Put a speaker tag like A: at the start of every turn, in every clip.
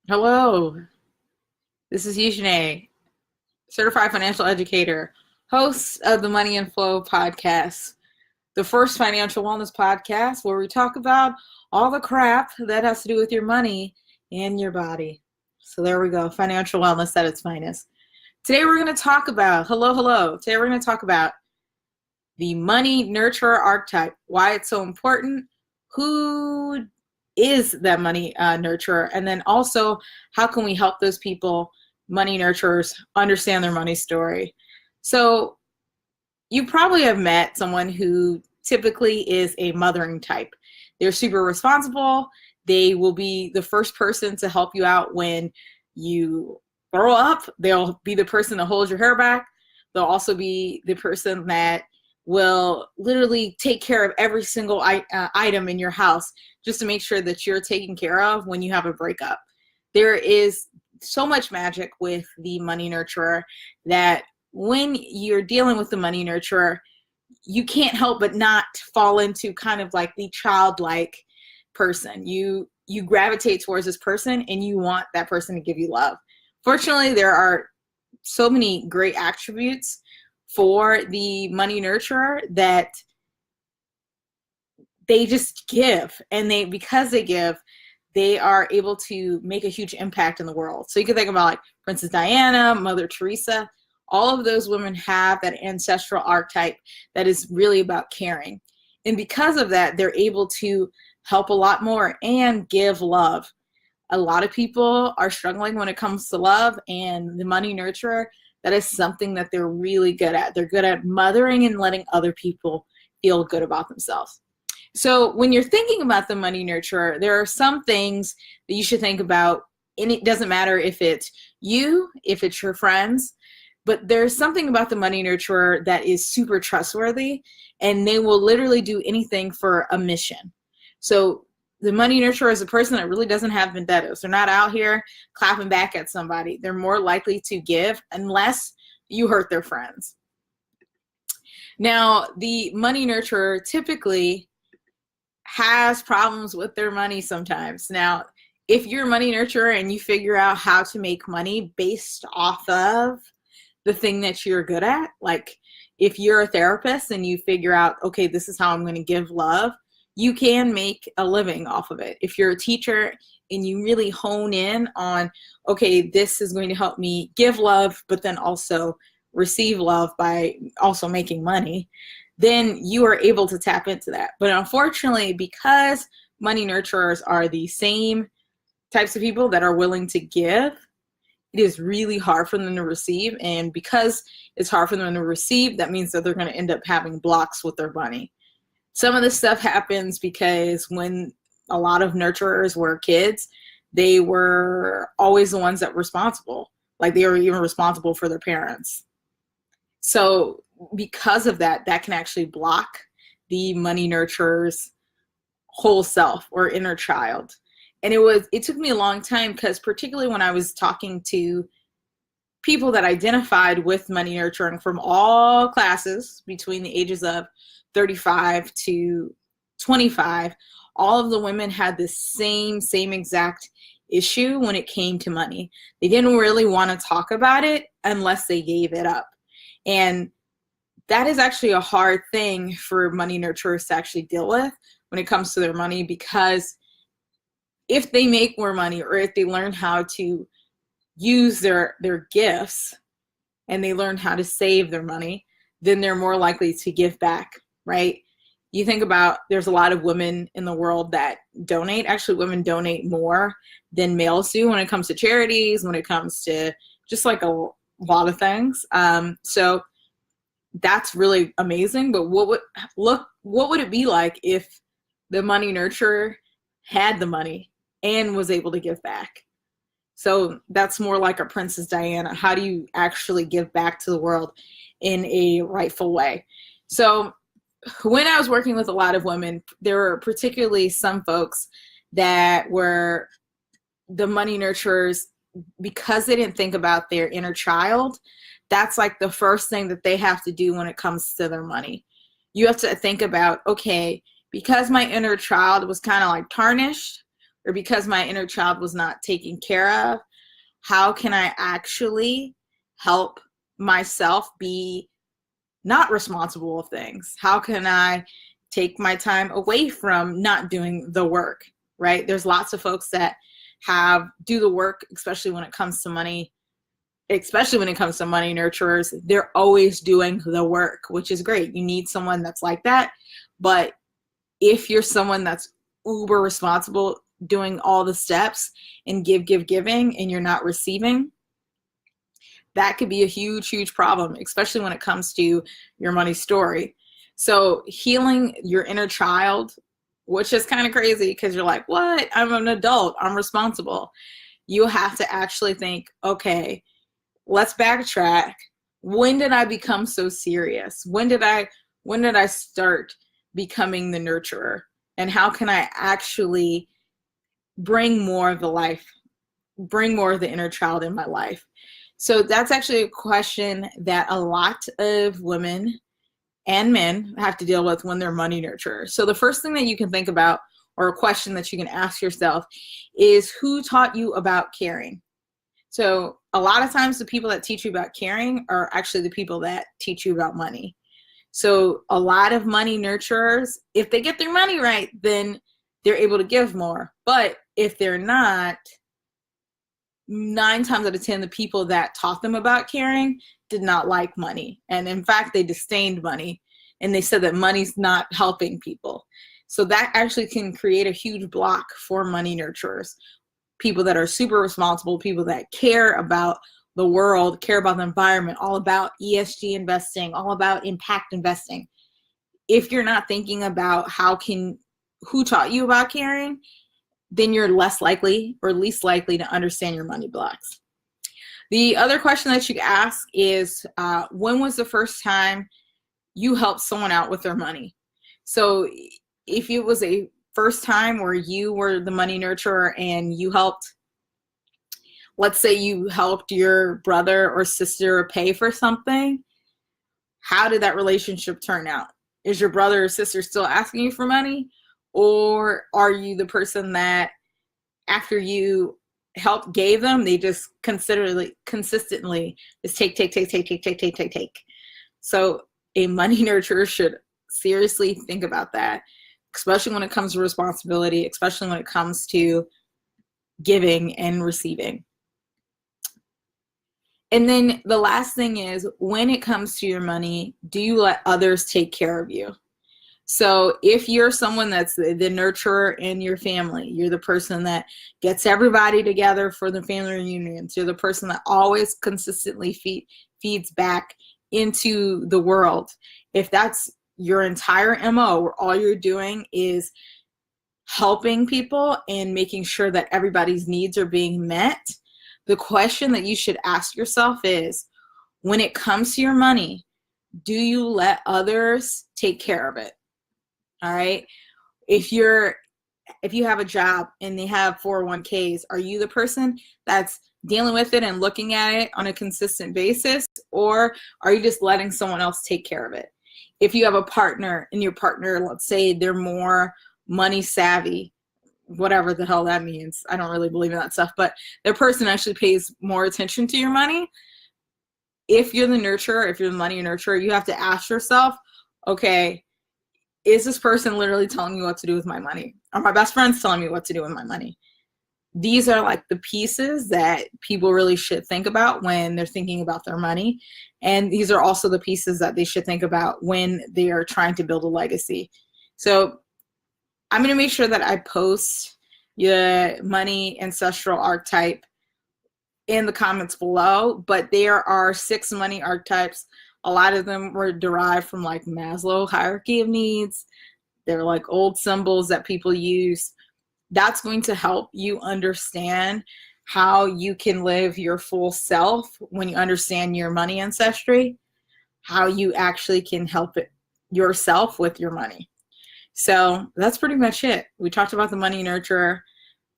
A: Hello, this is Eugene, certified financial educator, host of the Money and Flow podcast, the first financial wellness podcast where we talk about all the crap that has to do with your money and your body. So there we go, financial wellness at its finest. Today we're going to talk about, hello. Today we're going to talk about the money nurturer archetype, why it's so important, who is that money nurturer, and then also how can we help those people, money nurturers, understand their money story. So you probably have met someone who typically is a mothering type. They're super responsible. They will be the first person to help you out when you throw up. They'll be the person that holds your hair back. They'll also be the person that will literally take care of every single item in your house just to make sure that you're taken care of when you have a breakup. There is so much magic with the money nurturer that when you're dealing with the money nurturer, you can't help but not fall into kind of like the childlike person. You gravitate towards this person and you want that person to give you love. Fortunately, there are so many great attributes for the money nurturer that they just give, and because they give, they are able to make a huge impact in the world. So you can think about like Princess Diana, Mother Teresa. All of those women have that ancestral archetype that is really about caring. And because of that, they're able to help a lot more and give love. A lot of people are struggling when it comes to love, and the money nurturer, that is something that they're really good at. They're good at mothering and letting other people feel good about themselves. So when you're thinking about the money nurturer, there are some things that you should think about, and it doesn't matter if it's you, if it's your friends, but there's something about the money nurturer that is super trustworthy, and they will literally do anything for a mission. So the money nurturer is a person that really doesn't have vendettas. They're not out here clapping back at somebody. They're more likely to give unless you hurt their friends. Now, the money nurturer typically has problems with their money sometimes. Now, if you're a money nurturer and you figure out how to make money based off of the thing that you're good at, like if you're a therapist and you figure out, okay, this is how I'm going to give love, you can make a living off of it. If you're a teacher and you really hone in on, okay, this is going to help me give love, but then also receive love by also making money, then you are able to tap into that. But unfortunately, because money nurturers are the same types of people that are willing to give, it is really hard for them to receive. And because it's hard for them to receive, that means that they're going to end up having blocks with their money. Some of this stuff happens because when a lot of nurturers were kids, they were always the ones that were responsible. Like they were even responsible for their parents. So because of that, that can actually block the money nurturer's whole self or inner child. And it took me a long time, because particularly when I was talking to people that identified with money nurturing from all classes between the ages of 35 to 25, all of the women had the same exact issue when it came to money. They didn't really want to talk about it unless they gave it up. And that is actually a hard thing for money nurturers to actually deal with when it comes to their money, because if they make more money, or if they learn how to use their gifts and they learn how to save their money, then they're more likely to give back, right? You think about, there's a lot of women in the world that donate. Actually, women donate more than males do when it comes to charities, when it comes to just like a lot of things. So that's really amazing. But what would it be like if the money nurturer had the money and was able to give back? So that's more like a Princess Diana. How do you actually give back to the world in a rightful way? So when I was working with a lot of women, there were particularly some folks that were the money nurturers, because they didn't think about their inner child. That's like the first thing that they have to do when it comes to their money. You have to think about, okay, because my inner child was kind of like tarnished, or because my inner child was not taken care of, how can I actually help myself be not responsible of things? How can I take my time away from not doing the work, right? There's lots of folks that do the work, especially when it comes to money nurturers. They're always doing the work, which is great. You need someone that's like that. But if you're someone that's uber responsible, doing all the steps and giving, and you're not receiving, that could be a huge problem, especially when it comes to your money story. So healing your inner child, which is kind of crazy because you're like, what? I'm an adult. I'm responsible. You have to actually think, okay, let's backtrack. When did I become so serious? When did I start becoming the nurturer? And how can I actually bring more of the inner child in my life? So that's actually a question that a lot of women and men have to deal with when they're money nurturers. So the first thing that you can think about, or a question that you can ask yourself, is who taught you about caring? So a lot of times the people that teach you about caring are actually the people that teach you about money. So a lot of money nurturers, if they get their money right, then they're able to give more. But if they're not, 9 times out of 10, the people that taught them about caring did not like money. And in fact, they disdained money. And they said that money's not helping people. So that actually can create a huge block for money nurturers. People that are super responsible, people that care about the world, care about the environment, all about ESG investing, all about impact investing. If you're not thinking about who taught you about caring, then you're less likely or least likely to understand your money blocks. The other question that you ask is, when was the first time you helped someone out with their money? So if it was a first time where you were the money nurturer and you helped, let's say you helped your brother or sister pay for something, how did that relationship turn out? Is your brother or sister still asking you for money? Or are you the person that after you gave them, they just consistently just take. So a money nurturer should seriously think about that, especially when it comes to responsibility, especially when it comes to giving and receiving. And then the last thing is, when it comes to your money, do you let others take care of you? So if you're someone that's the nurturer in your family, you're the person that gets everybody together for the family reunions, you're the person that always consistently feeds back into the world. If that's your entire MO, where all you're doing is helping people and making sure that everybody's needs are being met, the question that you should ask yourself is, when it comes to your money, do you let others take care of it? All right. If you have a job and they have 401ks, are you the person that's dealing with it and looking at it on a consistent basis, or are you just letting someone else take care of it? If you have a partner and your partner, let's say they're more money savvy, whatever the hell that means, I don't really believe in that stuff, but their person actually pays more attention to your money. If you're the nurturer, if you're the money nurturer, you have to ask yourself, okay, is this person literally telling me what to do with my money? Are my best friends telling me what to do with my money? These are like the pieces that people really should think about when they're thinking about their money. And these are also the pieces that they should think about when they are trying to build a legacy. So I'm going to make sure that I post your money ancestral archetype in the comments below, but there are 6 money archetypes. A lot of them were derived from like Maslow hierarchy of needs. They're like old symbols that people use. That's going to help you understand how you can live your full self when you understand your money ancestry, how you actually can help yourself with your money. So that's pretty much it. We talked about the money nurturer.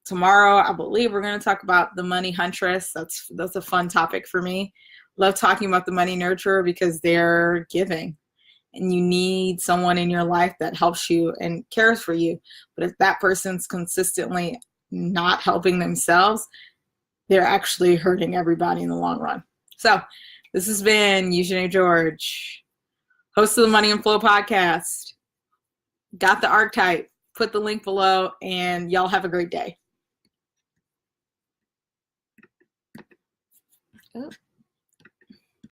A: Tomorrow, I believe we're going to talk about the money huntress. That's a fun topic for me. Love talking about the money nurturer because they're giving, and you need someone in your life that helps you and cares for you. But if that person's consistently not helping themselves, they're actually hurting everybody in the long run. So this has been Eugenia George, host of the Money and Flow podcast. Got the Archetype. Put the link below, and y'all have a great day. Oh.